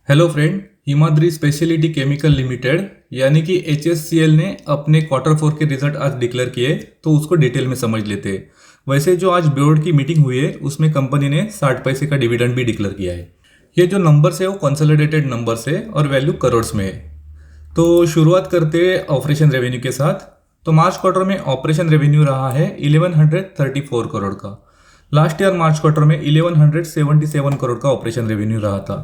Hello friend, Himadri speciality chemical limited यानी कि HSCL ने अपने क्वार्टर 4 के रिजल्ट आज डिक्लेयर किए, तो उसको डिटेल में समझ लेते हैं। वैसे जो आज बोर्ड की मीटिंग हुई है उसमें कंपनी ने 60 पैसे का डिविडेंड भी डिक्लेयर किया है। ये जो नंबर्स है वो कंसोलिडेटेड नंबर्स है और वैल्यू करोड़्स में है। तो शुरुआत करते हैं ऑपरेशन रेवेन्यू के साथ। तो मार्च क्वार्टर में ऑपरेशन रेवेन्यू रहा है 1134 करोड़ का। लास्ट ईयर मार्च क्वार्टर में 1177 करोड़ का ऑपरेशन रेवेन्यू रहा था।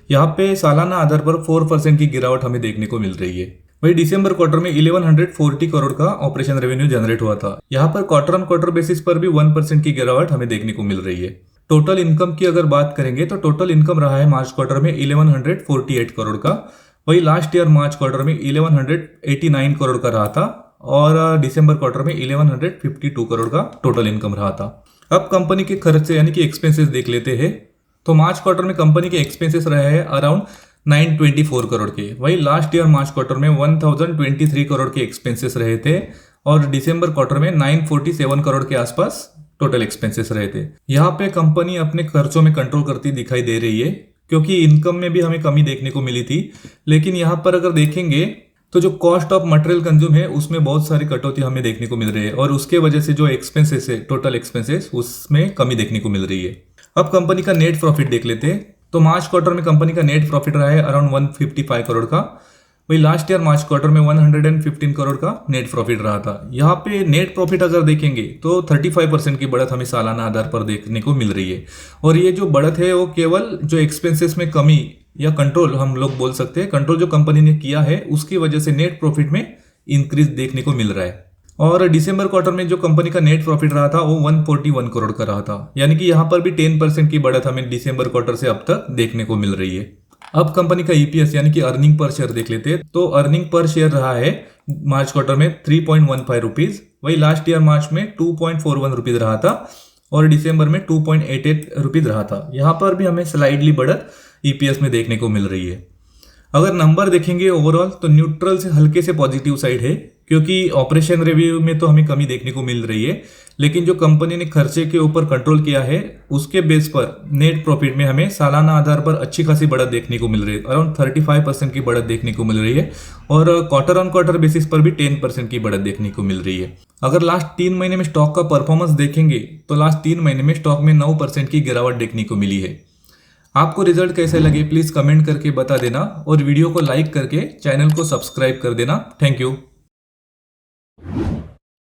यहाँ पे सालाना आधार पर 4% की गिरावट हमें देखने को मिल रही है। वही दिसंबर क्वार्टर में 1140 करोड़ का ऑपरेशन रेवेन्यू जनरेट हुआ था। यहाँ पर क्वार्टर ऑन क्वार्टर बेसिस पर भी 1% की गिरावट हमें देखने को मिल रही है। टोटल इनकम की अगर बात करेंगे तो टोटल इनकम रहा है मार्च क्वार्टर में 1148 करोड़ का। वही लास्ट ईयर मार्च क्वार्टर में 1189 करोड़ का रहा था और दिसंबर क्वार्टर में 1152 करोड़ का टोटल इनकम रहा था। अब कंपनी के खर्चे यानी कि एक्सपेंसेस देख लेते हैं। तो मार्च क्वार्टर में कंपनी के एक्सपेंसेस रहे हैं अराउंड 924 करोड़ के। वही लास्ट ईयर मार्च क्वार्टर में 1023 करोड़ के एक्सपेंसेस रहे थे और दिसंबर क्वार्टर में 947 करोड़ के आसपास टोटल एक्सपेंसेस रहे थे। यहाँ पे कंपनी अपने खर्चों में कंट्रोल करती दिखाई दे रही है, क्योंकि इनकम में भी हमें कमी देखने को मिली थी। लेकिन यहाँ पर अगर देखेंगे तो जो कॉस्ट ऑफ मटेरियल कंज्यूम है उसमें बहुत सारी कटौती हमें देखने को मिल रही है और उसके वजह से जो एक्सपेंसेस है, टोटल एक्सपेंसेस, उसमें कमी देखने को मिल रही है। अब कंपनी का नेट प्रॉफिट देख लेते हैं। तो मार्च क्वार्टर में कंपनी का नेट प्रॉफिट रहा है अराउंड 155 करोड़ का। वही लास्ट ईयर मार्च क्वार्टर में 115 करोड़ का नेट प्रॉफिट रहा था। यहाँ पे नेट प्रॉफिट अगर देखेंगे तो 35% की बढ़त हमें सालाना आधार पर देखने को मिल रही है। और ये जो बढ़त है वो केवल जो एक्सपेंसेस में कमी या कंट्रोल हम लोग बोल सकते हैं, कंट्रोल जो कंपनी ने किया है उसकी वजह से नेट प्रॉफिट में इंक्रीज देखने को मिल रहा है। और दिसंबर क्वार्टर में जो कंपनी का नेट प्रॉफिट रहा था वो 141 करोड़ का रहा था। यानी कि यहाँ पर भी 10% की बढ़त हमें दिसंबर क्वार्टर से अब तक देखने को मिल रही है। अब कंपनी का EPS यानी कि अर्निंग पर शेयर देख लेते हैं। तो अर्निंग पर शेयर रहा है मार्च क्वार्टर में 3.15 रुपीज। वही लास्ट ईयर मार्च में 2.41 रुपीज रहा था और दिसंबर में 2.88 रुपीज रहा था। यहाँ पर भी हमें स्लाइडली बढ़त EPS में देखने को मिल रही है। अगर नंबर देखेंगे ओवरऑल तो न्यूट्रल से हल्के से पॉजिटिव साइड है, क्योंकि ऑपरेशन रिव्यू में तो हमें कमी देखने को मिल रही है। लेकिन जो कंपनी ने खर्चे के ऊपर कंट्रोल किया है उसके बेस पर नेट प्रॉफिट में हमें सालाना आधार पर अच्छी खासी बढ़त देखने को मिल रही है। अराउंड 35% की बढ़त देखने को मिल रही है और क्वार्टर ऑन क्वार्टर बेसिस पर भी 10% की बढ़त देखने को मिल रही है। अगर लास्ट 3 महीने में स्टॉक का परफॉर्मेंस देखेंगे तो लास्ट 3 महीने में स्टॉक में 9% की गिरावट देखने को मिली है। आपको रिजल्ट कैसे लगे प्लीज़ कमेंट करके बता देना और वीडियो को लाइक करके चैनल को सब्सक्राइब कर देना। Thank you.